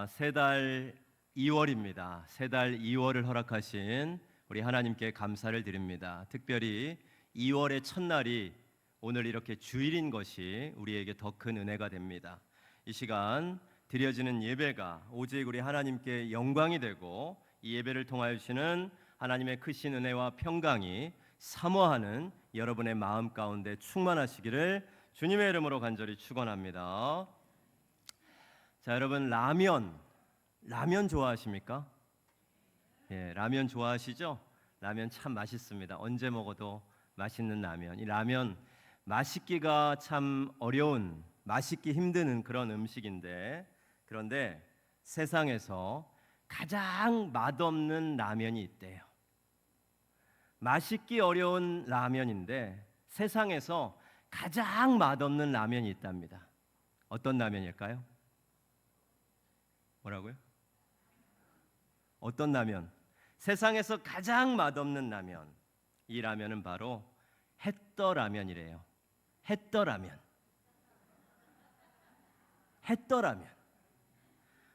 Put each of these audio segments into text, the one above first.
새 달 2월입니다. 새 달 2월을 허락하신 우리 하나님께 감사를 드립니다. 특별히 2월의 첫날이 오늘 이렇게 주일인 것이 우리에게 더 큰 은혜가 됩니다. 이 시간 드려지는 예배가 오직 우리 하나님께 영광이 되고 이 예배를 통하여 주시는 하나님의 크신 은혜와 평강이 사모하는 여러분의 마음 가운데 충만하시기를 주님의 이름으로 간절히 축원합니다. 자, 여러분 라면 좋아하십니까? 예, 라면 좋아하시죠? 라면 참 맛있습니다. 언제 먹어도 맛있는 라면. 이 라면 맛있기가 참 어려운, 맛있기 힘든 그런 음식인데, 그런데 세상에서 가장 맛없는 라면이 있대요. 맛있기 어려운 라면인데 세상에서 가장 맛없는 라면이 있답니다. 어떤 라면일까요? 뭐라고요? 어떤 라면? 세상에서 가장 맛없는 라면. 이 라면은 바로 햇떠라면이래요. 햇떠라면. 햇떠라면.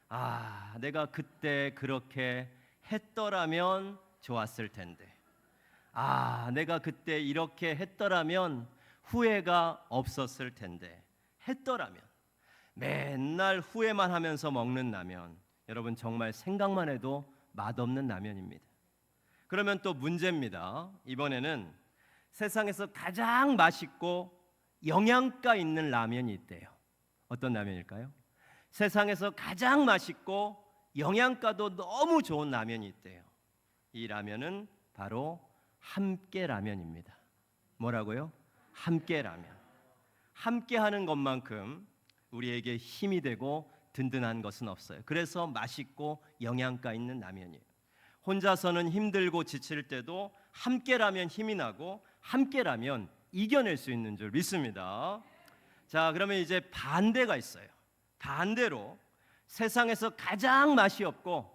아, 내가 그때 그렇게 했더라면 좋았을 텐데. 아, 내가 그때 이렇게 했더라면 후회가 없었을 텐데. 했더라면. 맨날 후회만 하면서 먹는 라면, 여러분 정말 생각만 해도 맛없는 라면입니다. 그러면 또 문제입니다. 이번에는 세상에서 가장 맛있고 영양가 있는 라면이 있대요. 어떤 라면일까요? 세상에서 가장 맛있고 영양가도 너무 좋은 라면이 있대요. 이 라면은 바로 함께 라면입니다. 뭐라고요? 함께 라면. 함께 하는 것만큼 우리에게 힘이 되고 든든한 것은 없어요. 그래서 맛있고 영양가 있는 라면이에요. 혼자서는 힘들고 지칠 때도 함께라면 힘이 나고 함께라면 이겨낼 수 있는 줄 믿습니다. 자, 그러면 이제 반대가 있어요. 반대로 세상에서 가장 맛이 없고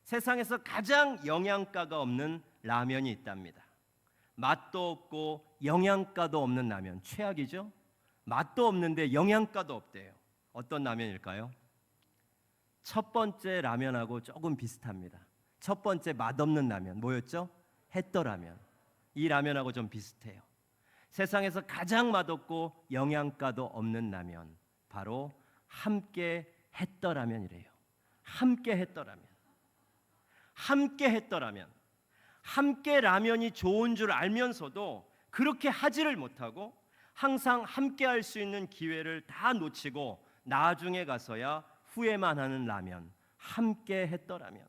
세상에서 가장 영양가가 없는 라면이 있답니다. 맛도 없고 영양가도 없는 라면, 최악이죠? 맛도 없는데 영양가도 없대요. 어떤 라면일까요? 첫 번째 라면하고 조금 비슷합니다. 첫 번째 맛없는 라면 뭐였죠? 햇떠라면. 이 라면하고 좀 비슷해요. 세상에서 가장 맛없고 영양가도 없는 라면, 바로 함께 햇떠라면이래요. 함께 햇떠라면. 함께 햇떠라면. 함께 라면이 좋은 줄 알면서도 그렇게 하지를 못하고 항상 함께 할 수 있는 기회를 다 놓치고 나중에 가서야 후회만 하는 라면, 함께 했더라면.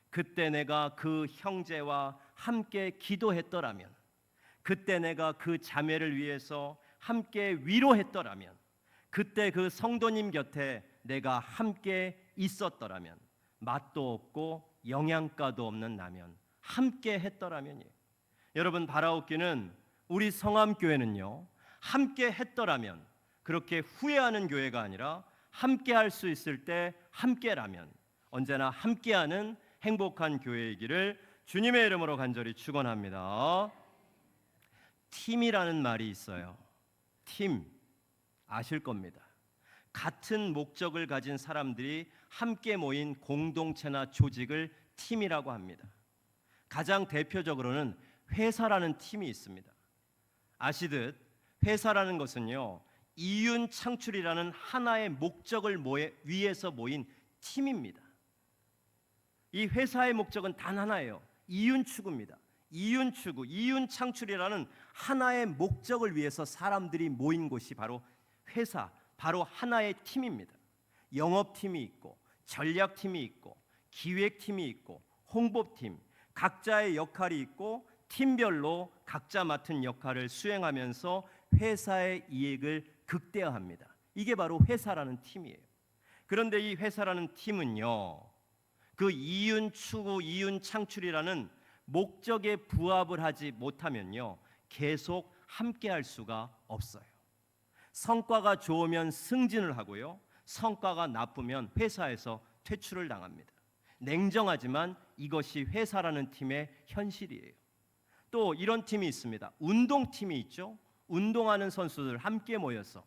그때 내가 그 형제와 함께 기도했더라면, 그때 내가 그 자매를 위해서 함께 위로했더라면, 그때 그 성도님 곁에 내가 함께 있었더라면, 맛도 없고 영양가도 없는 라면, 함께 했더라면이에요. 여러분, 바라옵기는 우리 성암교회는요, 함께 했더라면, 그렇게 후회하는 교회가 아니라 함께 할 수 있을 때 함께라면, 언제나 함께하는 행복한 교회이기를 주님의 이름으로 간절히 축원합니다. 팀이라는 말이 있어요. 팀 아실 겁니다. 같은 목적을 가진 사람들이 함께 모인 공동체나 조직을 팀이라고 합니다. 가장 대표적으로는 회사라는 팀이 있습니다. 아시듯 회사라는 것은요, 이윤 창출이라는 하나의 목적을 위해서 모인 팀입니다. 이 회사의 목적은 단 하나예요. 이윤 추구입니다. 이윤 추구, 이윤 창출이라는 하나의 목적을 위해서 사람들이 모인 곳이 바로 회사, 바로 하나의 팀입니다. 영업팀이 있고 전략팀이 있고 기획팀이 있고 홍보팀, 각자의 역할이 있고 팀별로 각자 맡은 역할을 수행하면서 회사의 이익을 극대화합니다. 이게 바로 회사라는 팀이에요. 그런데 이 회사라는 팀은요, 그 이윤 추구, 이윤 창출이라는 목적에 부합을 하지 못하면요, 계속 함께 할 수가 없어요. 성과가 좋으면 승진을 하고요, 성과가 나쁘면 회사에서 퇴출을 당합니다. 냉정하지만 이것이 회사라는 팀의 현실이에요. 또 이런 팀이 있습니다. 운동팀이 있죠. 운동하는 선수들 함께 모여서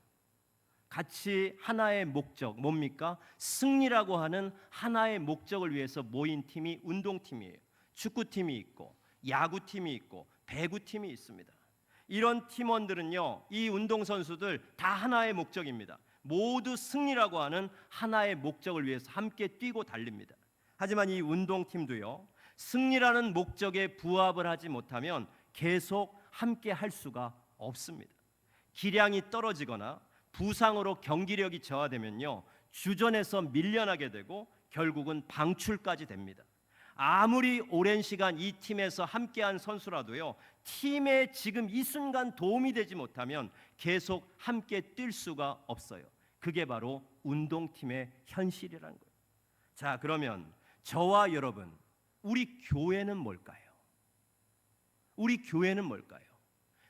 같이 하나의 목적, 뭡니까? 승리라고 하는 하나의 목적을 위해서 모인 팀이 운동팀이에요. 축구팀이 있고 야구팀이 있고 배구팀이 있습니다. 이런 팀원들은요, 이 운동선수들 다 하나의 목적입니다. 모두 승리라고 하는 하나의 목적을 위해서 함께 뛰고 달립니다. 하지만 이 운동팀도요, 승리라는 목적에 부합을 하지 못하면 계속 함께 할 수가 없습니다. 기량이 떨어지거나 부상으로 경기력이 저하되면요, 주전에서 밀려나게 되고 결국은 방출까지 됩니다. 아무리 오랜 시간 이 팀에서 함께한 선수라도요, 팀에 지금 이 순간 도움이 되지 못하면 계속 함께 뛸 수가 없어요. 그게 바로 운동팀의 현실이라는 거예요. 자, 그러면 저와 여러분, 우리 교회는 뭘까요? 우리 교회는 뭘까요?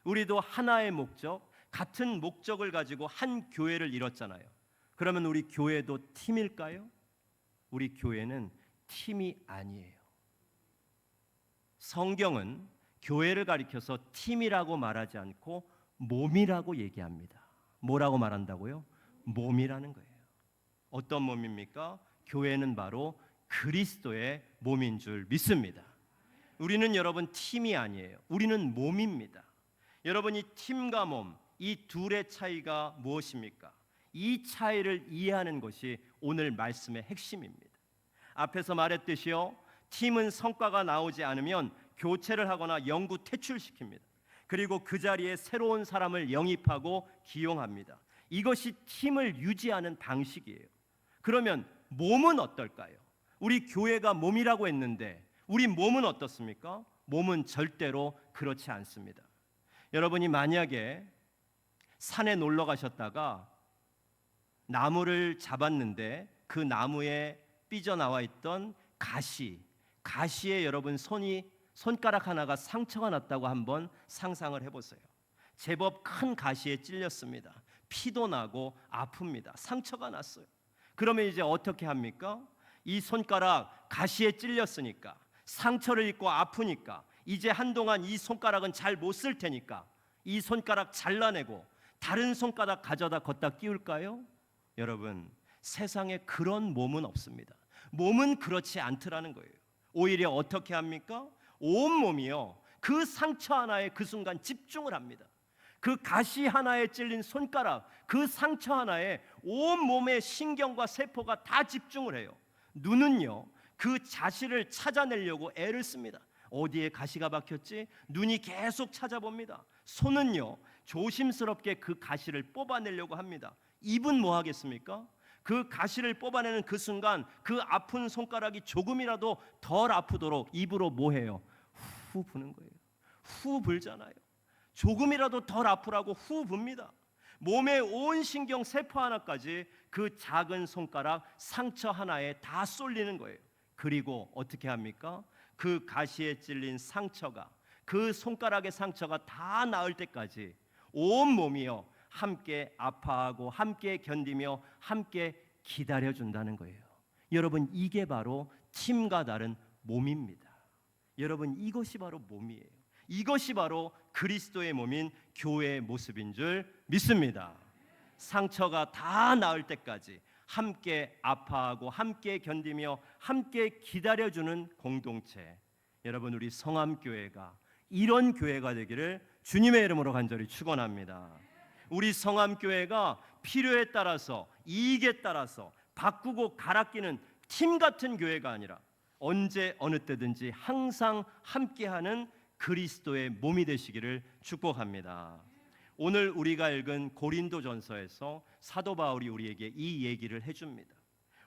우리도 하나의 목적, 같은 목적을 가지고 한 교회를 이뤘잖아요. 그러면 우리 교회도 팀일까요? 우리 교회는 팀이 아니에요. 성경은 교회를 가리켜서 팀이라고 말하지 않고 몸이라고 얘기합니다. 뭐라고 말한다고요? 몸이라는 거예요. 어떤 몸입니까? 교회는 바로 그리스도의 몸인 줄 믿습니다. 우리는 여러분 팀이 아니에요. 우리는 몸입니다. 여러분, 이 팀과 몸, 이 둘의 차이가 무엇입니까? 이 차이를 이해하는 것이 오늘 말씀의 핵심입니다. 앞에서 말했듯이요, 팀은 성과가 나오지 않으면 교체를 하거나 영구 퇴출시킵니다. 그리고 그 자리에 새로운 사람을 영입하고 기용합니다. 이것이 팀을 유지하는 방식이에요. 그러면 몸은 어떨까요? 우리 교회가 몸이라고 했는데 우리 몸은 어떻습니까? 몸은 절대로 그렇지 않습니다. 여러분이 만약에 산에 놀러 가셨다가 나무를 잡았는데 그 나무에 삐져나와 있던 가시에 여러분 손가락 하나가 상처가 났다고 한번 상상을 해보세요. 제법 큰 가시에 찔렸습니다. 피도 나고 아픕니다. 상처가 났어요. 그러면 이제 어떻게 합니까? 이 손가락 가시에 찔렸으니까, 상처를 입고 아프니까 이제 한동안 이 손가락은 잘 못 쓸 테니까 이 손가락 잘라내고 다른 손가락 가져다 걷다 끼울까요? 여러분, 세상에 그런 몸은 없습니다. 몸은 그렇지 않더라는 거예요. 오히려 어떻게 합니까? 온 몸이요, 그 상처 하나에 그 순간 집중을 합니다. 그 가시 하나에 찔린 손가락, 그 상처 하나에 온 몸의 신경과 세포가 다 집중을 해요. 눈은요, 그 자신을 찾아내려고 애를 씁니다. 어디에 가시가 박혔지? 눈이 계속 찾아봅니다. 손은요, 조심스럽게 그 가시를 뽑아내려고 합니다. 입은 뭐 하겠습니까? 그 가시를 뽑아내는 그 순간 그 아픈 손가락이 조금이라도 덜 아프도록 입으로 뭐 해요? 후 부는 거예요. 후 불잖아요. 조금이라도 덜 아프라고 후 붑니다. 몸의 온 신경 세포 하나까지 그 작은 손가락 상처 하나에 다 쏠리는 거예요. 그리고 어떻게 합니까? 그 가시에 찔린 상처가, 그 손가락의 상처가 다 나을 때까지 온 몸이요, 함께 아파하고 함께 견디며 함께 기다려준다는 거예요. 여러분, 이게 바로 팀과 다른 몸입니다. 여러분, 이것이 바로 몸이에요. 이것이 바로 그리스도의 몸인 교회의 모습인 줄 믿습니다. 상처가 다 나을 때까지 함께 아파하고 함께 견디며 함께 기다려주는 공동체. 여러분, 우리 성암교회가 이런 교회가 되기를 주님의 이름으로 간절히 축원합니다. 우리 성암교회가 필요에 따라서, 이익에 따라서 바꾸고 갈아 끼는 팀 같은 교회가 아니라 언제 어느 때든지 항상 함께하는 그리스도의 몸이 되시기를 축복합니다. 오늘 우리가 읽은 고린도전서에서 사도 바울이 우리에게 이 얘기를 해줍니다.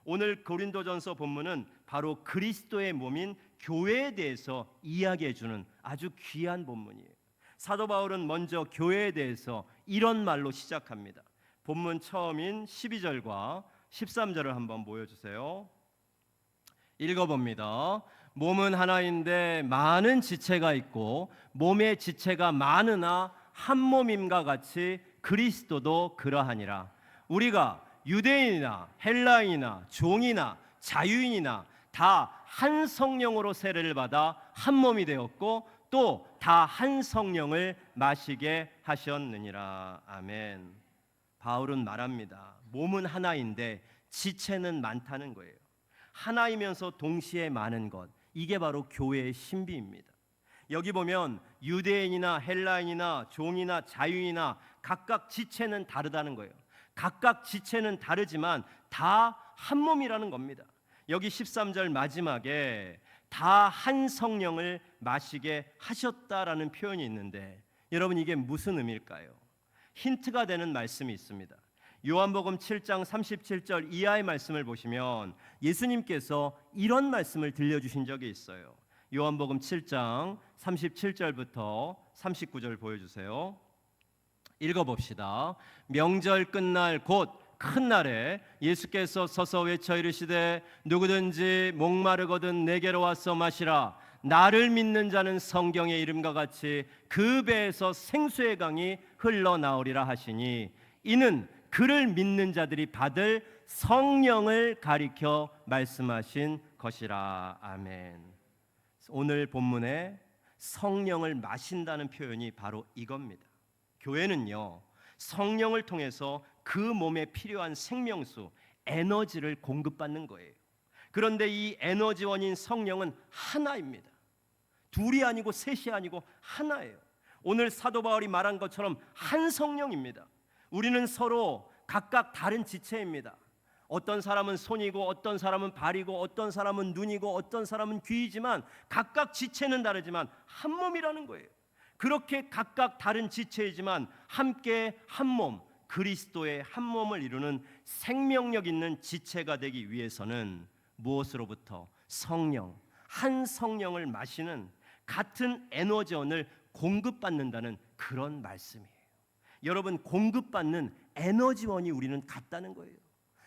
오늘 고린도전서 본문은 바로 그리스도의 몸인 교회에 대해서 이야기해주는 아주 귀한 본문이에요. 사도 바울은 먼저 교회에 대해서 이런 말로 시작합니다. 본문 처음인 12절과 13절을 한번 보여주세요. 읽어봅니다. 몸은 하나인데 많은 지체가 있고 몸의 지체가 많으나 한 몸임과 같이 그리스도도 그러하니라. 우리가 유대인이나 헬라인이나 종이나 자유인이나 다 한 성령으로 세례를 받아 한 몸이 되었고 또 다 한 성령을 마시게 하셨느니라. 아멘. 바울은 말합니다. 몸은 하나인데 지체는 많다는 거예요. 하나이면서 동시에 많은 것, 이게 바로 교회의 신비입니다. 여기 보면 유대인이나 헬라인이나 종이나 자유인이나 각각 지체는 다르다는 거예요. 각각 지체는 다르지만 다 한 몸이라는 겁니다. 여기 13절 마지막에 다 한 성령을 마시게 하셨다라는 표현이 있는데, 여러분 이게 무슨 의미일까요? 힌트가 되는 말씀이 있습니다. 요한복음 7장 37절 이하의 말씀을 보시면 예수님께서 이런 말씀을 들려주신 적이 있어요. 요한복음 7장 37절부터 39절 보여주세요. 읽어봅시다. 명절 끝날 곧 큰 날에 예수께서 서서 외쳐 이르시되 누구든지 목마르거든 내게로 와서 마시라. 나를 믿는 자는 성경의 이름과 같이 그 배에서 생수의 강이 흘러나오리라 하시니, 이는 그를 믿는 자들이 받을 성령을 가리켜 말씀하신 것이라. 아멘. 오늘 본문에 성령을 마신다는 표현이 바로 이겁니다. 교회는요, 성령을 통해서 그 몸에 필요한 생명수, 에너지를 공급받는 거예요. 그런데 이 에너지원인 성령은 하나입니다. 둘이 아니고 셋이 아니고 하나예요. 오늘 사도 바울이 말한 것처럼 한 성령입니다. 우리는 서로 각각 다른 지체입니다. 어떤 사람은 손이고 어떤 사람은 발이고 어떤 사람은 눈이고 어떤 사람은 귀이지만 각각 지체는 다르지만 한 몸이라는 거예요. 그렇게 각각 다른 지체이지만 함께 한 몸, 그리스도의 한 몸을 이루는 생명력 있는 지체가 되기 위해서는 무엇으로부터? 성령, 한 성령을 마시는 같은 에너지원을 공급받는다는 그런 말씀이에요. 여러분, 공급받는 에너지원이 우리는 같다는 거예요.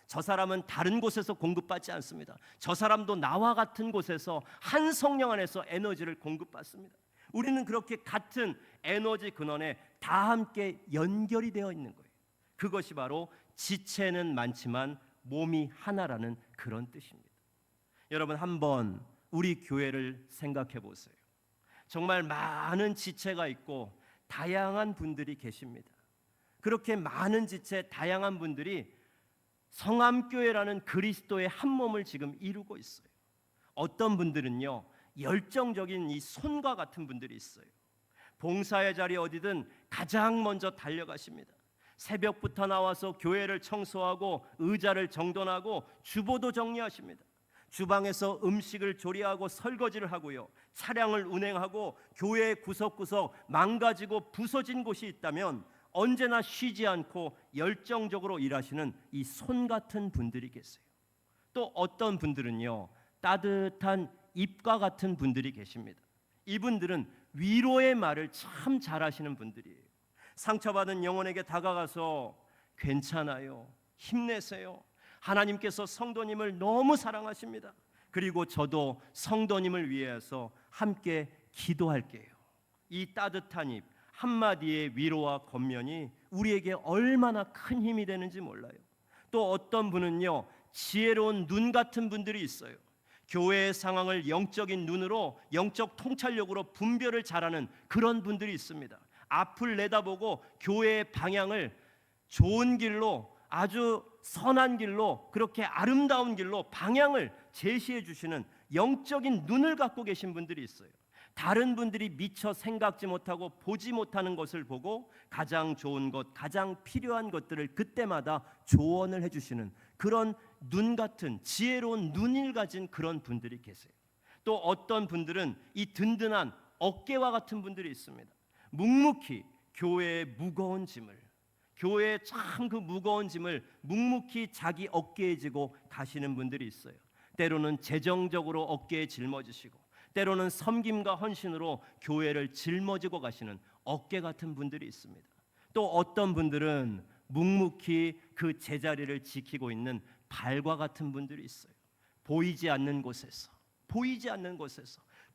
저 사람은 다른 곳에서 공급받지 않습니다. 저 사람도 나와 같은 곳에서 한 성령 안에서 에너지를 공급받습니다. 우리는 그렇게 같은 에너지 근원에 다 함께 연결이 되어 있는 거예요. 그것이 바로 지체는 많지만 몸이 하나라는 그런 뜻입니다. 여러분, 한번 우리 교회를 생각해 보세요. 정말 많은 지체가 있고 다양한 분들이 계십니다. 그렇게 많은 지체, 다양한 분들이 성암교회라는 그리스도의 한 몸을 지금 이루고 있어요. 어떤 분들은요, 열정적인 이 손과 같은 분들이 있어요. 봉사의 자리 어디든 가장 먼저 달려가십니다. 새벽부터 나와서 교회를 청소하고 의자를 정돈하고 주보도 정리하십니다. 주방에서 음식을 조리하고 설거지를 하고요, 차량을 운행하고 교회 구석구석 망가지고 부서진 곳이 있다면 언제나 쉬지 않고 열정적으로 일하시는 이 손 같은 분들이 계세요. 또 어떤 분들은요, 따뜻한 입과 같은 분들이 계십니다. 이분들은 위로의 말을 참 잘하시는 분들이에요. 상처받은 영혼에게 다가가서 괜찮아요, 힘내세요, 하나님께서 성도님을 너무 사랑하십니다, 그리고 저도 성도님을 위해서 함께 기도할게요. 이 따뜻한 입 한마디의 위로와 권면이 우리에게 얼마나 큰 힘이 되는지 몰라요. 또 어떤 분은요, 지혜로운 눈 같은 분들이 있어요. 교회의 상황을 영적인 눈으로, 영적 통찰력으로 분별을 잘하는 그런 분들이 있습니다. 앞을 내다보고 교회의 방향을 좋은 길로, 아주 선한 길로, 그렇게 아름다운 길로 방향을 제시해 주시는 영적인 눈을 갖고 계신 분들이 있어요. 다른 분들이 미처 생각지 못하고 보지 못하는 것을 보고 가장 좋은 것, 가장 필요한 것들을 그때마다 조언을 해주시는 그런 눈 같은 지혜로운 눈을 가진 그런 분들이 계세요. 또 어떤 분들은 이 든든한 어깨와 같은 분들이 있습니다. 묵묵히 교회의 무거운 짐을, 교회의 참 그 무거운 짐을 묵묵히 자기 어깨에 지고 가시는 분들이 있어요. 때로는 재정적으로 어깨에 짊어지시고, 때로는 섬김과 헌신으로 교회를 짊어지고 가시는 어깨 같은 분들이 있습니다. 또 어떤 분들은 묵묵히 그 제자리를 지키고 있는 발과 같은 분들이 있어요. 보이지 않는 곳에서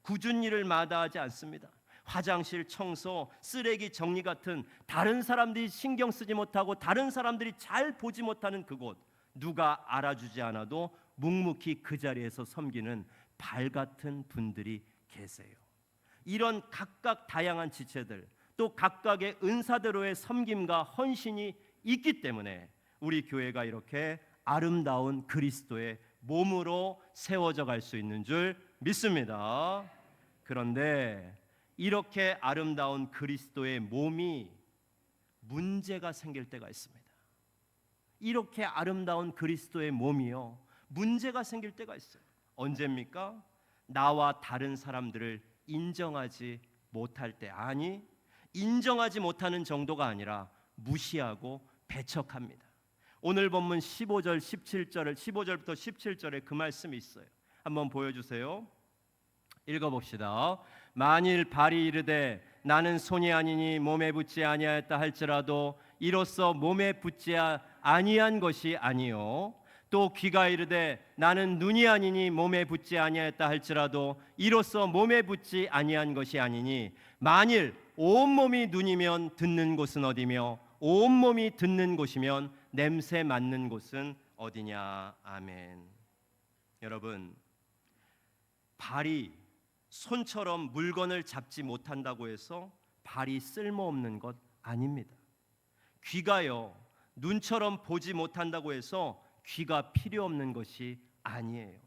굳은 일을 마다하지 않습니다. 화장실 청소, 쓰레기 정리 같은 다른 사람들이 신경 쓰지 못하고 다른 사람들이 잘 보지 못하는 그곳, 누가 알아주지 않아도 묵묵히 그 자리에서 섬기는 발 같은 분들이 계세요. 이런 각각 다양한 지체들, 또 각각의 은사대로의 섬김과 헌신이 있기 때문에 우리 교회가 이렇게 아름다운 그리스도의 몸으로 세워져 갈 수 있는 줄 믿습니다. 그런데 이렇게 아름다운 그리스도의 몸이 문제가 생길 때가 있습니다. 이렇게 아름다운 그리스도의 몸이요, 문제가 생길 때가 있어요. 언제입니까? 나와 다른 사람들을 인정하지 못할 때. 아니, 인정하지 못하는 정도가 아니라 무시하고 배척합니다. 오늘 본문 15절부터 17절에 그 말씀이 있어요. 한번 보여주세요. 읽어봅시다. 만일 발이 이르되 나는 손이 아니니 몸에 붙지 아니하였다 할지라도 이로써 몸에 붙지 아니한 것이 아니요, 또 귀가 이르되 나는 눈이 아니니 몸에 붙지 아니하였다 할지라도 이로써 몸에 붙지 아니한 것이 아니니, 만일 온몸이 눈이면 듣는 곳은 어디며 온몸이 듣는 곳이면 냄새 맡는 곳은 어디냐. 아멘. 여러분, 발이 손처럼 물건을 잡지 못한다고 해서 발이 쓸모없는 것 아닙니다. 귀가요, 눈처럼 보지 못한다고 해서 귀가 필요 없는 것이 아니에요.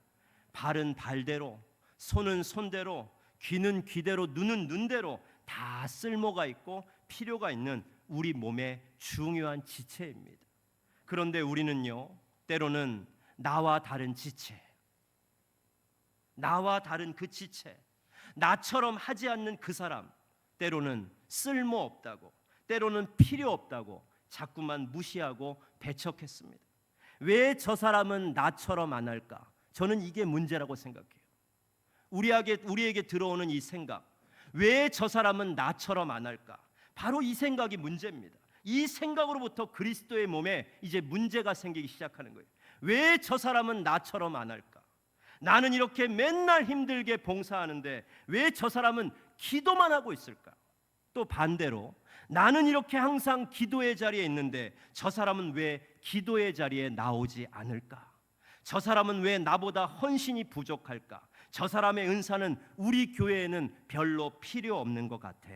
발은 발대로, 손은 손대로, 귀는 귀대로, 눈은 눈대로 다 쓸모가 있고 필요가 있는 우리 몸의 중요한 지체입니다. 그런데 우리는요, 때로는 나와 다른 지체, 나와 다른 그 지체, 나처럼 하지 않는 그 사람, 때로는 쓸모없다고, 때로는 필요 없다고 자꾸만 무시하고 배척했습니다. 왜 저 사람은 나처럼 안 할까? 저는 이게 문제라고 생각해요. 우리에게 들어오는 이 생각, 왜 저 사람은 나처럼 안 할까? 바로 이 생각이 문제입니다. 이 생각으로부터 그리스도의 몸에 이제 문제가 생기기 시작하는 거예요. 왜 저 사람은 나처럼 안 할까? 나는 이렇게 맨날 힘들게 봉사하는데 왜 저 사람은 기도만 하고 있을까? 또 반대로 나는 이렇게 항상 기도의 자리에 있는데 저 사람은 왜 기도의 자리에 나오지 않을까? 저 사람은 왜 나보다 헌신이 부족할까? 저 사람의 은사는 우리 교회에는 별로 필요 없는 것 같아.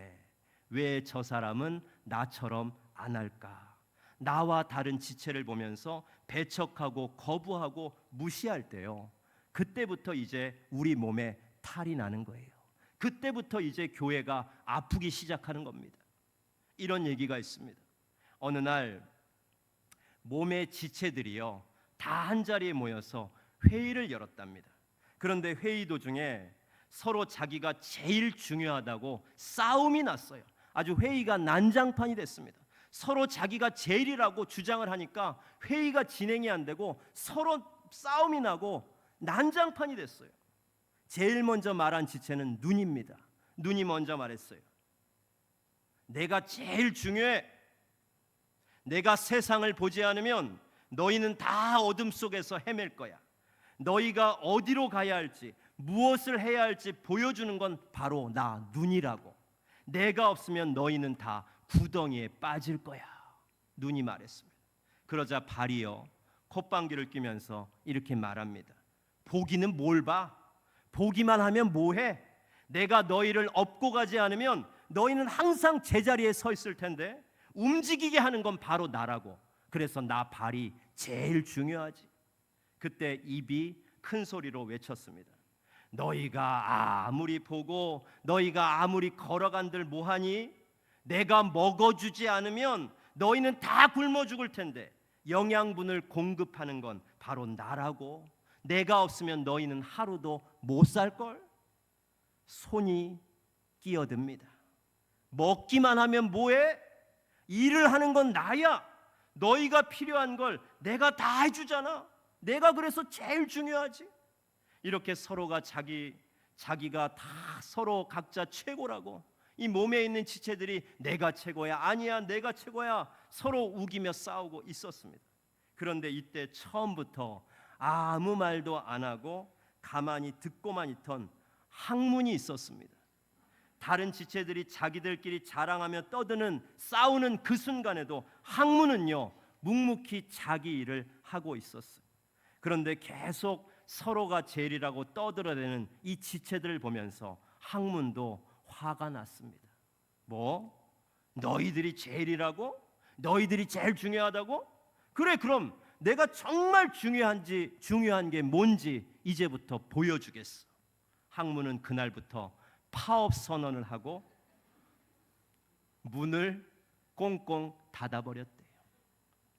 왜 저 사람은 나처럼 안 할까? 나와 다른 지체를 보면서 배척하고 거부하고 무시할 때요, 그때부터 이제 우리 몸에 탈이 나는 거예요. 그때부터 이제 교회가 아프기 시작하는 겁니다. 이런 얘기가 있습니다. 어느 날 몸의 지체들이요, 다 한자리에 모여서 회의를 열었답니다. 그런데 회의 도중에 서로 자기가 제일 중요하다고 싸움이 났어요. 아주 회의가 난장판이 됐습니다. 서로 자기가 제일이라고 주장을 하니까 회의가 진행이 안 되고 서로 싸움이 나고 난장판이 됐어요. 제일 먼저 말한 지체는 눈입니다. 눈이 먼저 말했어요. 내가 제일 중요해. 내가 세상을 보지 않으면 너희는 다 어둠 속에서 헤맬 거야. 너희가 어디로 가야 할지, 무엇을 해야 할지 보여주는 건 바로 나 눈이라고. 내가 없으면 너희는 다 구덩이에 빠질 거야. 눈이 말했습니다. 그러자 발이요, 콧방귀를 뀌면서 이렇게 말합니다. 보기는 뭘 봐? 보기만 하면 뭐해? 내가 너희를 업고 가지 않으면 너희는 항상 제자리에 서 있을 텐데 움직이게 하는 건 바로 나라고. 그래서 나 발이 제일 중요하지. 그때 입이 큰 소리로 외쳤습니다. 너희가 아무리 보고 너희가 아무리 걸어간들 뭐하니? 내가 먹어주지 않으면 너희는 다 굶어 죽을 텐데 영양분을 공급하는 건 바로 나라고. 내가 없으면 너희는 하루도 못 살걸? 손이 끼어듭니다. 먹기만 하면 뭐해? 일을 하는 건 나야. 너희가 필요한 걸 내가 다 해주잖아. 내가 그래서 제일 중요하지. 이렇게 서로가 자기가 다 서로 각자 최고라고, 이 몸에 있는 지체들이 내가 최고야, 아니야 내가 최고야, 서로 우기며 싸우고 있었습니다. 그런데 이때 처음부터 아무 말도 안 하고 가만히 듣고만 있던 학문이 있었습니다. 다른 지체들이 자기들끼리 자랑하며 떠드는 싸우는 그 순간에도 학문은요, 묵묵히 자기 일을 하고 있었어요. 그런데 계속 서로가 제일이라고 떠들어대는 이 지체들을 보면서 학문도 화가 났습니다. 뭐? 너희들이 제일이라고? 너희들이 제일 중요하다고? 그래, 그럼 내가 정말 중요한 게 뭔지 이제부터 보여주겠어. 학문은 그날부터 파업 선언을 하고 문을 꽁꽁 닫아버렸대요.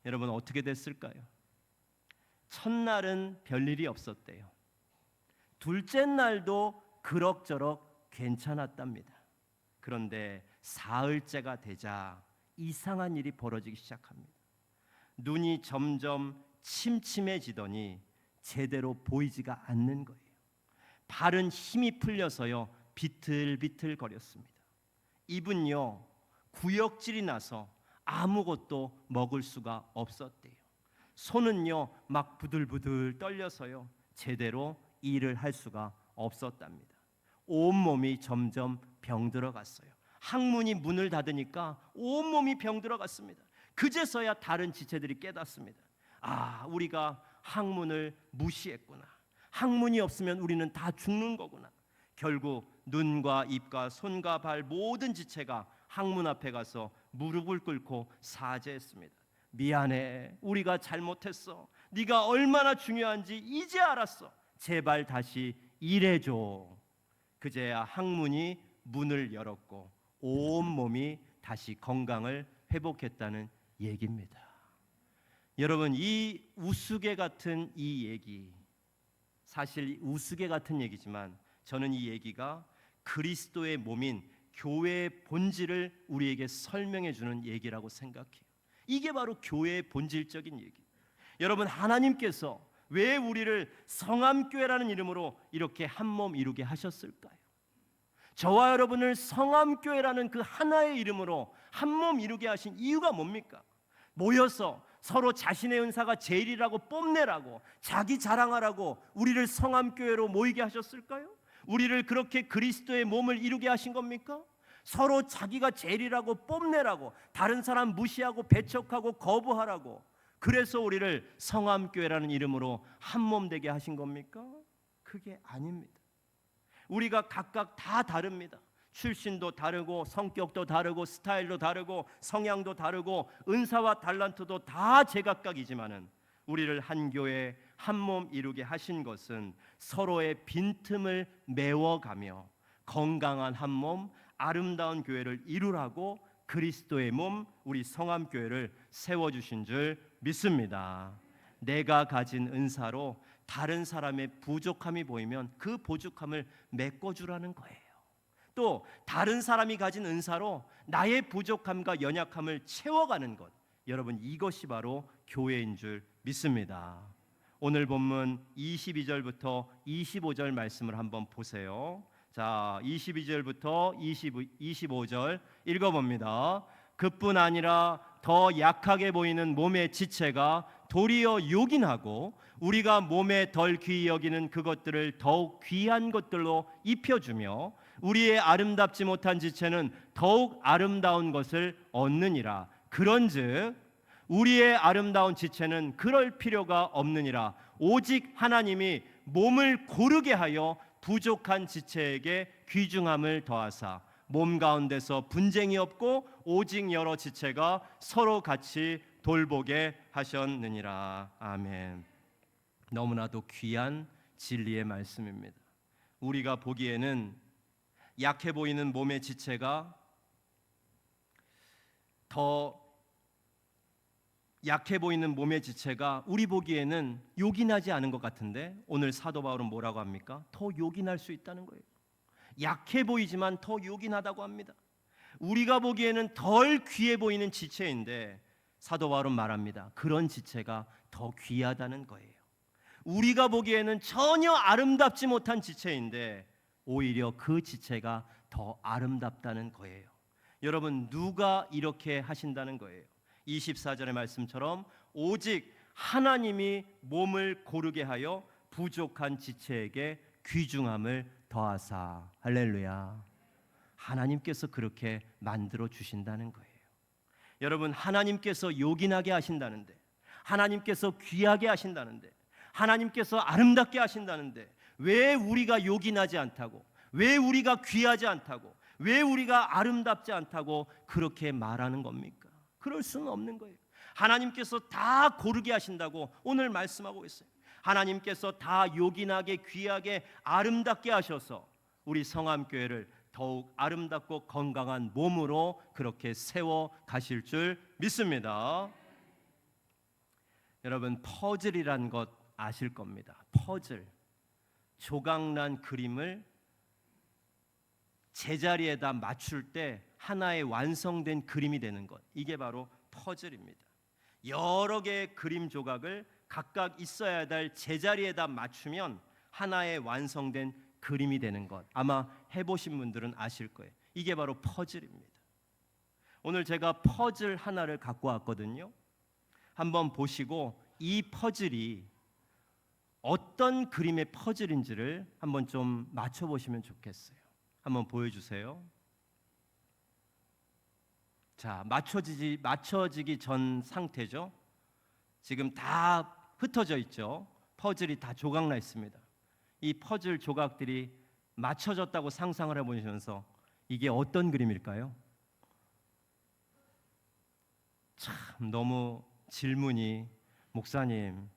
여러분, 어떻게 됐을까요? 첫날은 별일이 없었대요. 둘째 날도 그럭저럭 괜찮았답니다. 그런데 사흘째가 되자 이상한 일이 벌어지기 시작합니다. 눈이 점점 침침해지더니 제대로 보이지가 않는 거예요. 발은 힘이 풀려서요 비틀비틀 거렸습니다. 입은요 구역질이 나서 아무것도 먹을 수가 없었대요. 손은요 막 부들부들 떨려서요 제대로 일을 할 수가 없었답니다. 온몸이 점점 병들어 갔어요. 항문이 문을 닫으니까 온몸이 병들어 갔습니다. 그제서야 다른 지체들이 깨닫습니다. 아, 우리가 항문을 무시했구나. 항문이 없으면 우리는 다 죽는 거구나. 결국 눈과 입과 손과 발 모든 지체가 항문 앞에 가서 무릎을 꿇고 사죄했습니다. 미안해, 우리가 잘못했어. 네가 얼마나 중요한지 이제 알았어. 제발 다시 일해줘. 그제야 항문이 문을 열었고 온몸이 다시 건강을 회복했다는 얘기입니다. 여러분, 이 우스개 같은 이 얘기, 사실 우스개 같은 얘기지만 저는 이 얘기가 그리스도의 몸인 교회의 본질을 우리에게 설명해 주는 얘기라고 생각해요. 이게 바로 교회의 본질적인 얘기. 여러분, 하나님께서 왜 우리를 성암교회라는 이름으로 이렇게 한 몸 이루게 하셨을까요? 저와 여러분을 성암교회라는 그 하나의 이름으로 한 몸 이루게 하신 이유가 뭡니까? 모여서 서로 자신의 은사가 제일이라고 뽐내라고, 자기 자랑하라고 우리를 성암교회로 모이게 하셨을까요? 우리를 그렇게 그리스도의 몸을 이루게 하신 겁니까? 서로 자기가 제일이라고 뽐내라고, 다른 사람 무시하고 배척하고 거부하라고, 그래서 우리를 성암교회라는 이름으로 한 몸 되게 하신 겁니까? 그게 아닙니다. 우리가 각각 다 다릅니다. 출신도 다르고 성격도 다르고 스타일도 다르고 성향도 다르고 은사와 달란트도 다 제각각이지만은 우리를 한 교회 한 몸 이루게 하신 것은 서로의 빈틈을 메워가며 건강한 한 몸, 아름다운 교회를 이루라고 그리스도의 몸, 우리 성암교회를 세워주신 줄 믿습니다. 내가 가진 은사로 다른 사람의 부족함이 보이면 그 부족함을 메꿔주라는 거예요. 또 다른 사람이 가진 은사로 나의 부족함과 연약함을 채워가는 것, 여러분, 이것이 바로 교회인 줄 믿습니다. 오늘 본문 22절부터 25절 말씀을 한번 보세요. 자, 22절부터 25절 읽어봅니다. 그뿐 아니라 더 약하게 보이는 몸의 지체가 도리어 요긴하고 우리가 몸에 덜 귀히 여기는 그것들을 더욱 귀한 것들로 입혀주며 우리의 아름답지 못한 지체는 더욱 아름다운 것을 얻느니라. 그런즉 우리의 아름다운 지체는 그럴 필요가 없느니라. 오직 하나님이 몸을 고르게 하여 부족한 지체에게 귀중함을 더하사 몸 가운데서 분쟁이 없고 오직 여러 지체가 서로 같이 돌보게 하셨느니라. 아멘. 너무나도 귀한 진리의 말씀입니다. 우리가 보기에는 약해 보이는 몸의 지체가 우리 보기에는 요긴하지 않은 것 같은데 오늘 사도 바울은 뭐라고 합니까? 더 요긴할 수 있다는 거예요. 약해 보이지만 더 요긴하다고 합니다. 우리가 보기에는 덜 귀해 보이는 지체인데 사도 바울은 말합니다. 그런 지체가 더 귀하다는 거예요. 우리가 보기에는 전혀 아름답지 못한 지체인데 오히려 그 지체가 더 아름답다는 거예요. 여러분, 누가 이렇게 하신다는 거예요? 24절의 말씀처럼 오직 하나님이 몸을 고르게 하여 부족한 지체에게 귀중함을 더하사. 할렐루야. 하나님께서 그렇게 만들어 주신다는 거예요. 여러분, 하나님께서 요긴하게 하신다는데, 하나님께서 귀하게 하신다는데, 하나님께서 아름답게 하신다는데 왜 우리가 요긴하지 않다고, 왜 우리가 귀하지 않다고, 왜 우리가 아름답지 않다고 그렇게 말하는 겁니까? 그럴 수는 없는 거예요. 하나님께서 다 고르게 하신다고 오늘 말씀하고 있어요. 하나님께서 다 요긴하게 귀하게 아름답게 하셔서 우리 성암교회를 더욱 아름답고 건강한 몸으로 그렇게 세워 가실 줄 믿습니다. 여러분, 퍼즐이란 것 아실 겁니다. 퍼즐, 조각난 그림을 제자리에다 맞출 때 하나의 완성된 그림이 되는 것, 이게 바로 퍼즐입니다. 여러 개의 그림 조각을 각각 있어야 될 제자리에다 맞추면 하나의 완성된 그림이 되는 것, 아마 해보신 분들은 아실 거예요. 이게 바로 퍼즐입니다. 오늘 제가 퍼즐 하나를 갖고 왔거든요. 한번 보시고 이 퍼즐이 어떤 그림의 퍼즐인지를 한번 좀 맞춰보시면 좋겠어요. 한번 보여주세요. 자, 맞춰지기 전 상태죠. 지금 다 흩어져 있죠. 퍼즐이 다 조각나 있습니다. 이 퍼즐 조각들이 맞춰졌다고 상상을 해보시면서 이게 어떤 그림일까요? 참 너무 질문이, 목사님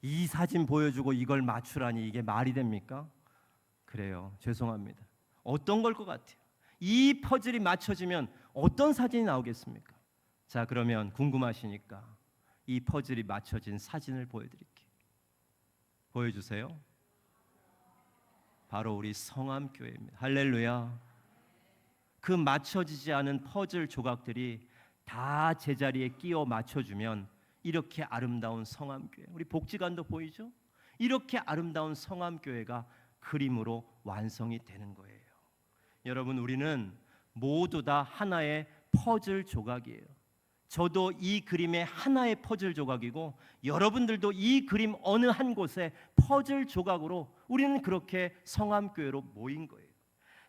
이 사진 보여주고 이걸 맞추라니 이게 말이 됩니까? 그래요. 죄송합니다. 어떤 걸 것 같아요? 이 퍼즐이 맞춰지면 어떤 사진이 나오겠습니까? 자, 그러면 궁금하시니까 이 퍼즐이 맞춰진 사진을 보여드릴게요. 보여주세요. 바로 우리 성암교회입니다. 할렐루야. 그 맞춰지지 않은 퍼즐 조각들이 다 제자리에 끼워 맞춰주면 이렇게 아름다운 성암교회, 우리 복지관도 보이죠? 이렇게 아름다운 성암교회가 그림으로 완성이 되는 거예요. 여러분, 우리는 모두 다 하나의 퍼즐 조각이에요. 저도 이 그림의 하나의 퍼즐 조각이고 여러분들도 이 그림 어느 한 곳에 퍼즐 조각으로 우리는 그렇게 성암교회로 모인 거예요.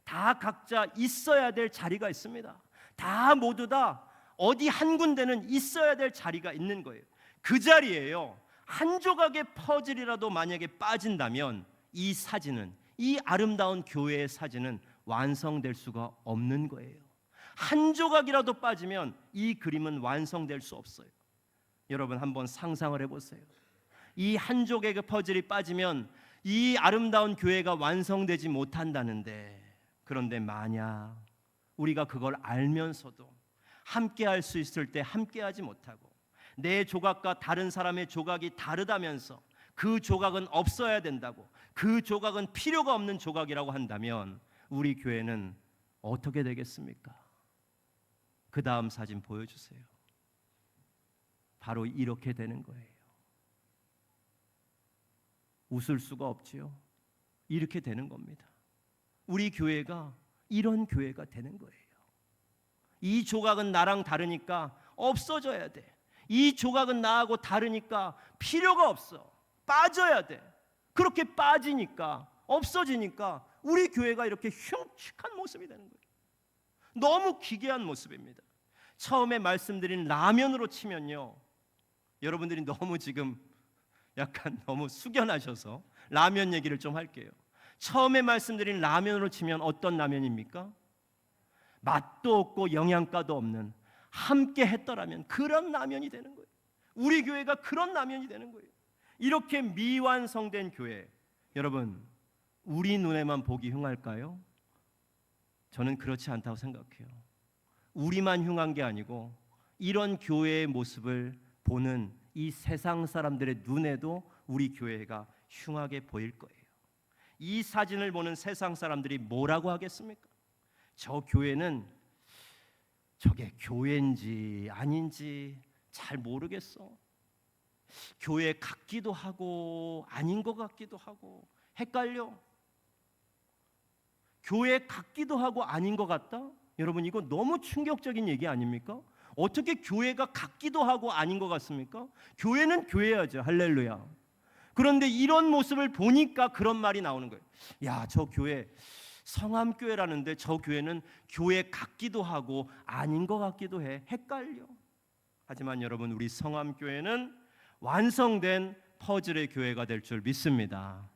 다 각자 있어야 될 자리가 있습니다. 다 모두 다 어디 한 군데는 있어야 될 자리가 있는 거예요. 그 자리에요, 한 조각의 퍼즐이라도 만약에 빠진다면 이 사진은, 이 아름다운 교회의 사진은 완성될 수가 없는 거예요. 한 조각이라도 빠지면 이 그림은 완성될 수 없어요. 여러분, 한번 상상을 해보세요. 이 한 조각의 퍼즐이 빠지면 이 아름다운 교회가 완성되지 못한다는데, 그런데 만약 우리가 그걸 알면서도 함께 할 수 있을 때 함께 하지 못하고 내 조각과 다른 사람의 조각이 다르다면서 그 조각은 없어야 된다고, 그 조각은 필요가 없는 조각이라고 한다면 우리 교회는 어떻게 되겠습니까? 그 다음 사진 보여주세요. 바로 이렇게 되는 거예요. 웃을 수가 없지요. 이렇게 되는 겁니다. 우리 교회가 이런 교회가 되는 거예요. 이 조각은 나랑 다르니까 없어져야 돼. 이 조각은 나하고 다르니까 필요가 없어. 빠져야 돼. 그렇게 빠지니까, 없어지니까 우리 교회가 이렇게 흉측한 모습이 되는 거예요. 너무 기괴한 모습입니다. 처음에 말씀드린 라면으로 치면요, 여러분들이 너무 지금 약간 너무 숙연하셔서 라면 얘기를 좀 할게요. 처음에 말씀드린 라면으로 치면 어떤 라면입니까? 맛도 없고 영양가도 없는, 함께 했더라면 그런 라면이 되는 거예요. 우리 교회가 그런 라면이 되는 거예요. 이렇게 미완성된 교회, 여러분 우리 눈에만 보기 흉할까요? 저는 그렇지 않다고 생각해요. 우리만 흉한 게 아니고 이런 교회의 모습을 보는 이 세상 사람들의 눈에도 우리 교회가 흉하게 보일 거예요. 이 사진을 보는 세상 사람들이 뭐라고 하겠습니까? 저 교회는 저게 교회인지 아닌지 잘 모르겠어. 교회 같기도 하고 아닌 것 같기도 하고 헷갈려. 교회 같기도 하고 아닌 것 같다? 여러분, 이거 너무 충격적인 얘기 아닙니까? 어떻게 교회가 같기도 하고 아닌 것 같습니까? 교회는 교회야죠. 할렐루야. 그런데 이런 모습을 보니까 그런 말이 나오는 거예요. 야, 저 교회 성암교회라는데 저 교회는 교회 같기도 하고 아닌 것 같기도 해. 헷갈려. 하지만 여러분, 우리 성암교회는 완성된 퍼즐의 교회가 될 줄 믿습니다.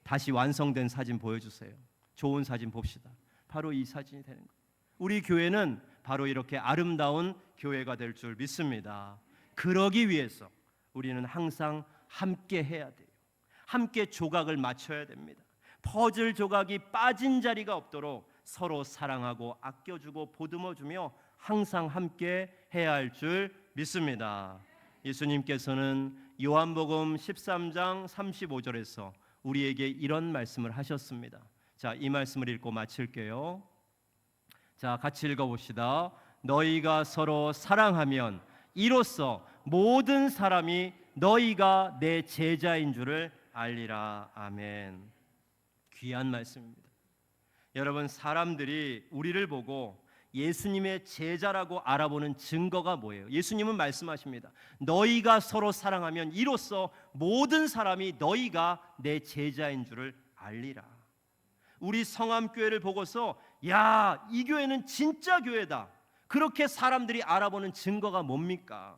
다시 완성된 사진 보여주세요. 좋은 사진 봅시다. 바로 이 사진이 되는 거예요. 우리 교회는 바로 이렇게 아름다운 교회가 될 줄 믿습니다. 그러기 위해서 우리는 항상 함께 해야 돼요. 함께 조각을 맞춰야 됩니다. 퍼즐 조각이 빠진 자리가 없도록 서로 사랑하고 아껴주고 보듬어주며 항상 함께 해야 할 줄 믿습니다. 예수님께서는 요한복음 13장 35절에서 우리에게 이런 말씀을 하셨습니다. 자, 이 말씀을 읽고 마칠게요. 자, 같이 읽어봅시다. 너희가 서로 사랑하면 이로써 모든 사람이 너희가 내 제자인 줄을 알리라. 아멘. 귀한 말씀입니다. 여러분, 사람들이 우리를 보고 예수님의 제자라고 알아보는 증거가 뭐예요? 예수님은 말씀하십니다. 너희가 서로 사랑하면 이로써 모든 사람이 너희가 내 제자인 줄을 알리라. 우리 성암교회를 보고서 야, 이 교회는 진짜 교회다, 그렇게 사람들이 알아보는 증거가 뭡니까?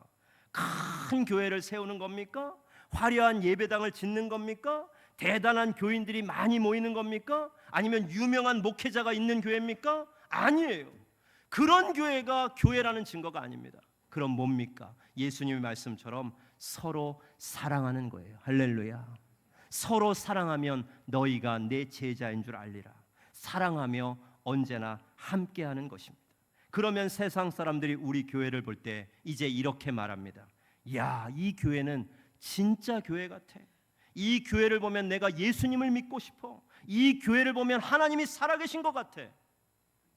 큰 교회를 세우는 겁니까? 화려한 예배당을 짓는 겁니까? 대단한 교인들이 많이 모이는 겁니까? 아니면 유명한 목회자가 있는 교회입니까? 아니에요. 그런 교회가 교회라는 증거가 아닙니다. 그럼 뭡니까? 예수님의 말씀처럼 서로 사랑하는 거예요. 할렐루야. 서로 사랑하면 너희가 내 제자인 줄 알리라. 사랑하며 언제나 함께하는 것입니다. 그러면 세상 사람들이 우리 교회를 볼 때 이제 이렇게 말합니다. 야, 이 교회는 진짜 교회 같아. 이 교회를 보면 내가 예수님을 믿고 싶어. 이 교회를 보면 하나님이 살아계신 것 같아.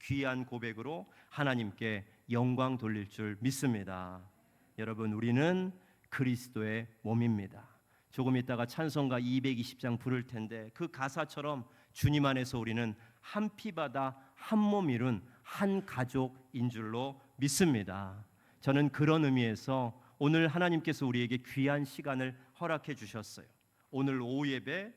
귀한 고백으로 하나님께 영광 돌릴 줄 믿습니다. 여러분, 우리는 그리스도의 몸입니다. 조금 있다가 찬송가 220장 부를 텐데 그 가사처럼 주님 안에서 우리는 한 피바다 한 몸 이룬 한 가족인 줄로 믿습니다. 저는 그런 의미에서 오늘 하나님께서 우리에게 귀한 시간을 허락해 주셨어요. 오늘 오후 예배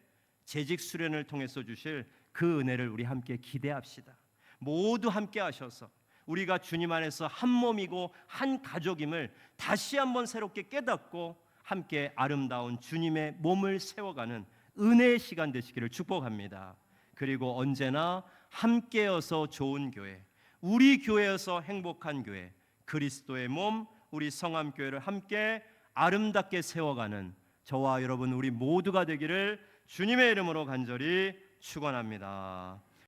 재직 수련을 통해서 주실 그 은혜를 우리 함께 기대합시다. 모두 함께 하셔서 우리가 주님 안에서 한 몸이고 한 가족임을 다시 한번 새롭게 깨닫고 함께 아름다운 주님의 몸을 세워가는 은혜의 시간 되시기를 축복합니다. 그리고 언제나 함께여서 좋은 교회, 우리 교회여서 행복한 교회, 그리스도의 몸 우리 성암교회를 함께 아름답게 세워가는 저와 여러분 우리 모두가 되기를 주님의 이름으로 간절히 축원합니다.